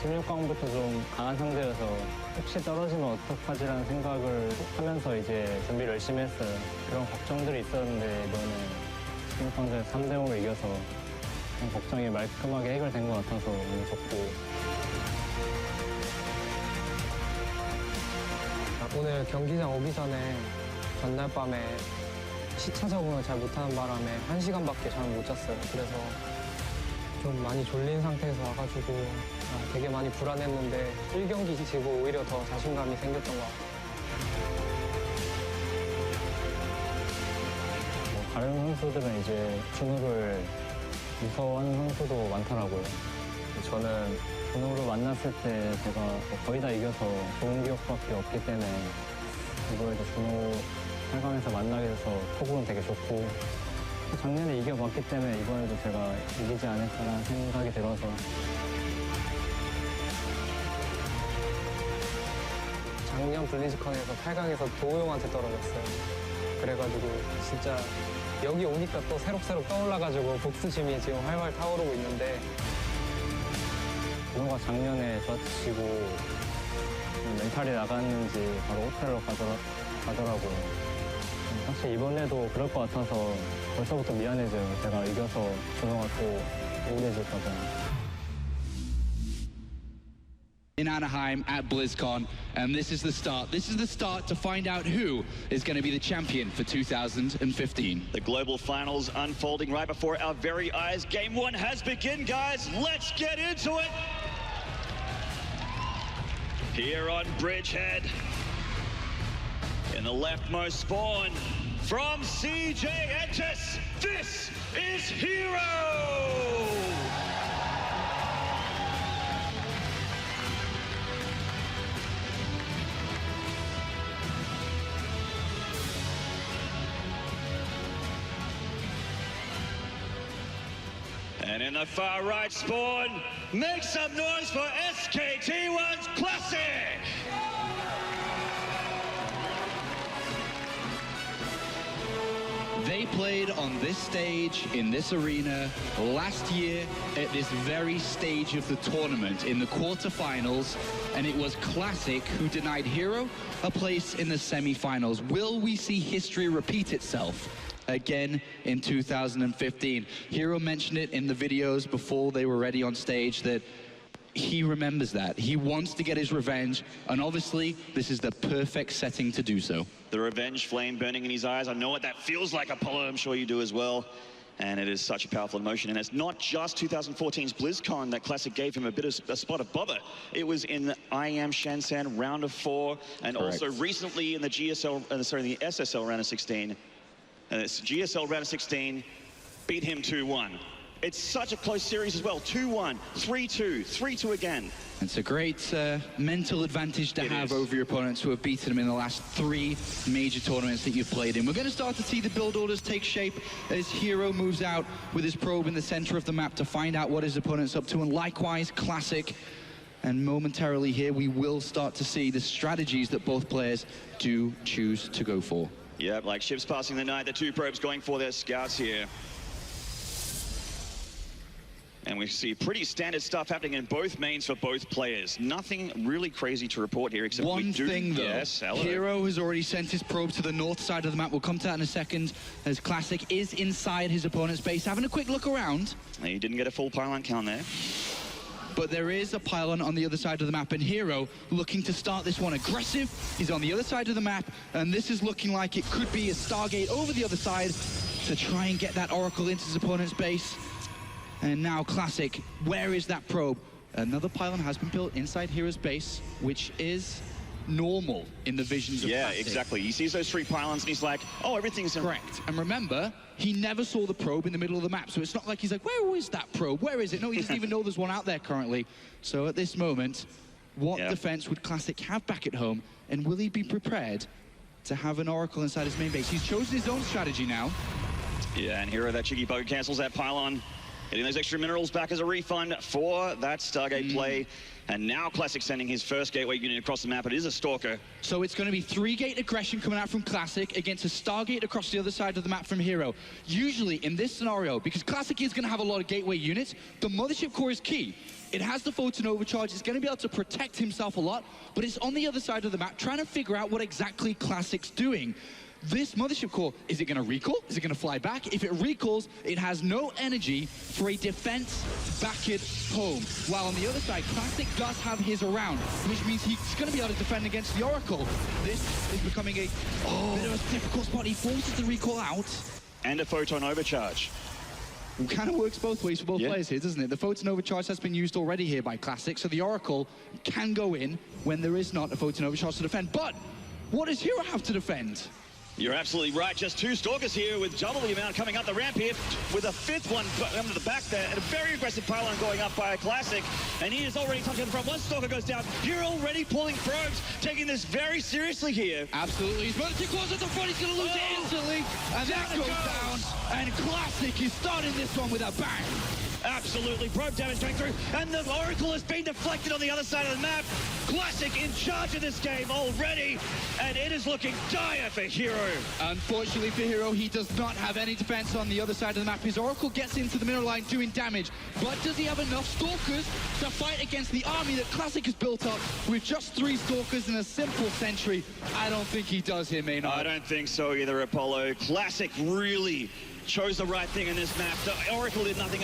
16강부터 좀 강한 상대여서 혹시 떨어지면 어떡하지라는 생각을 하면서 이제 준비를 열심히 했어요. 그런 걱정들이 있었는데 이번에 16강전에 3대0으로 이겨서 그런 걱정이 말끔하게 해결된 것 같아서 너무 좋고. 오늘 경기장 오기 전에 전날 밤에 시차 적응을 잘 못하는 바람에 1시간밖에 잠을 못 잤어요. 그래서 좀 많이 졸린 상태에서 와가지고 되게 많이 불안했는데 1경기 지고 오히려 더 자신감이 생겼던 것 같아요. 다른 선수들은 이제 준우를 무서워하는 선수도 많더라고요. 저는 준우를 만났을 때 제가 거의 다 이겨서 좋은 기억밖에 없기 때문에 이번에도 준우 8강에서 만나게 돼서 속으로는 되게 좋고 작년에 이겨봤기 때문에 이번에도 제가 이기지 않을까라는 생각이 들어서 작년 블리즈컨에서 8강에서 도호용한테 떨어졌어요. 그래가지고 진짜 여기 오니까 또 새록새록 떠올라가지고 복수심이 지금 활활 타오르고 있는데 준우가 작년에 저한테 지고 멘탈이 나갔는지 바로 호텔로 가더라고요. 사실 이번에도 그럴 것 같아서 벌써부터 미안해져요. 제가 이겨서 준호가 또 우울해질까 봐. In Anaheim at Blizzcon, and this is the start. This is the start to find out who is going to be the champion for 2015. The global finals unfolding right before our very eyes. Game 1 has begun, guys. Let's get into it. Here on Bridgehead, in the leftmost spawn, from CJ Entis, this is Hero! And in the far right spawn, make some noise for SKT1's Classic! They played on this stage, in this arena, last year at this very stage of the tournament in the quarterfinals, and it was Classic who denied Hero a place in the semi-finals. Will we see history repeat itself again in 2015? Hero mentioned it in the videos before they were ready on stage that he remembers that. He wants to get his revenge, and obviously this is the perfect setting to do so. The revenge flame burning in his eyes. I know what that feels like, Apollo. I'm sure you do as well. And it is such a powerful emotion. And it's not just 2014's BlizzCon that Classic gave him a spot of bother. It was in I Am Shenzhen round of 4, and Correct. also recently in the the SSL round of 16. It's GSL round of 16, beat him 2-1. It's such a close series as well. 2-1, 3-2, 3-2 again. It's a great mental advantage to have over your opponents who have beaten them in the last 3 major tournaments that you've played in. We're going to start to see the build orders take shape as Hero moves out with his probe in the center of the map to find out what his opponent's up to, and likewise Classic. And momentarily here we will start to see the strategies that both players do choose to go for. Yeah, like ships passing the night, the 2 probes going for their scouts here. And we see pretty standard stuff happening in both mains for both players. Nothing really crazy to report here, except One thing though, yes, Hero has already sent his probe to the north side of the map. We'll come to that in a second, as Classic is inside his opponent's base, having a quick look around. He didn't get a full pylon count there. But there is a pylon on the other side of the map, and Hero looking to start this one aggressive. He's on the other side of the map, and this is looking like it could be a Stargate over the other side to try and get that Oracle into his opponent's base. And now Classic, where is that probe? Another pylon has been built inside Hero's base, which is normal in the visions of Classic. Exactly. He sees those 3 pylons and he's like, oh, everything's in... Correct. And remember, he never saw the probe in the middle of the map, so it's not like he's like, where is that probe? Where is it? No, he doesn't even know there's one out there currently. So at this moment, what defense would Classic have back at home, and will he be prepared to have an Oracle inside his main base? He's chosen his own strategy now. Yeah, and Hero, that cheeky bug cancels that pylon. Getting those extra minerals back as a refund for that Stargate play. And now Classic sending his first gateway unit across the map. It is a Stalker. So it's going to be 3-gate aggression coming out from Classic against a Stargate across the other side of the map from Hero. Usually in this scenario, because Classic is going to have a lot of gateway units, the Mothership Core is key. It has the photon overcharge, it's going to be able to protect himself a lot, but it's on the other side of the map trying to figure out what exactly Classic's doing. This Mothership Core, is it going to recall? Is it going to fly back? If it recalls, it has no energy for a defense back at home. While on the other side, Classic does have his around, which means he's going to be able to defend against the Oracle. This is becoming a bit of a difficult spot. He forces the recall out. And a photon overcharge. It kind of works both ways for both players here, doesn't it? The photon overcharge has been used already here by Classic, so the Oracle can go in when there is not a photon overcharge to defend. But what does Hero have to defend? You're absolutely right. Just 2 Stalkers here with double the amount coming up the ramp here with a 5th one under the back there and a very aggressive pylon going up by a Classic. And he is already touching the front. 1 Stalker goes down. You're already pulling probes, taking this very seriously here. Absolutely. He's running too close at the front. He's going to lose it instantly. And that goes down. And Classic is starting this one with a bang. Absolutely, probe damage going through, and the Oracle has been deflected on the other side of the map. Classic in charge of this game already, and it is looking dire for Hero. Unfortunately for Hero, he does not have any defense on the other side of the map. His Oracle gets into the middle line doing damage, but does he have enough Stalkers to fight against the army that Classic has built up with just 3 Stalkers and a simple sentry? I don't think he does here, Maynard. I don't think so either, Apollo. Classic really chose the right thing in this map. The Oracle did nothing.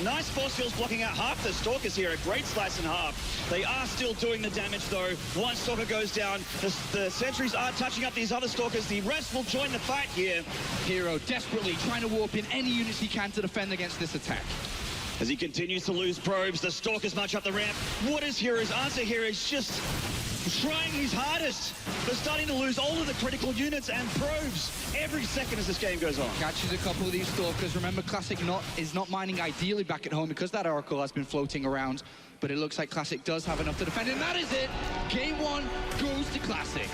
Nice force fields blocking out half the Stalkers here. A great slice in half. They are still doing the damage, though. 1 Stalker goes down. The sentries are touching up these other Stalkers. The rest will join the fight here. Hero desperately trying to warp in any units he can to defend against this attack. As he continues to lose probes, the Stalkers march up the ramp. What is Hero's answer here? Is just trying his hardest, but starting to lose all of the critical units and probes every second as this game goes on. Catches a couple of these Stalkers. Remember, Classic is not mining ideally back at home because that Oracle has been floating around, but it looks like Classic does have enough to defend, and that is it. Game 1 goes to Classic.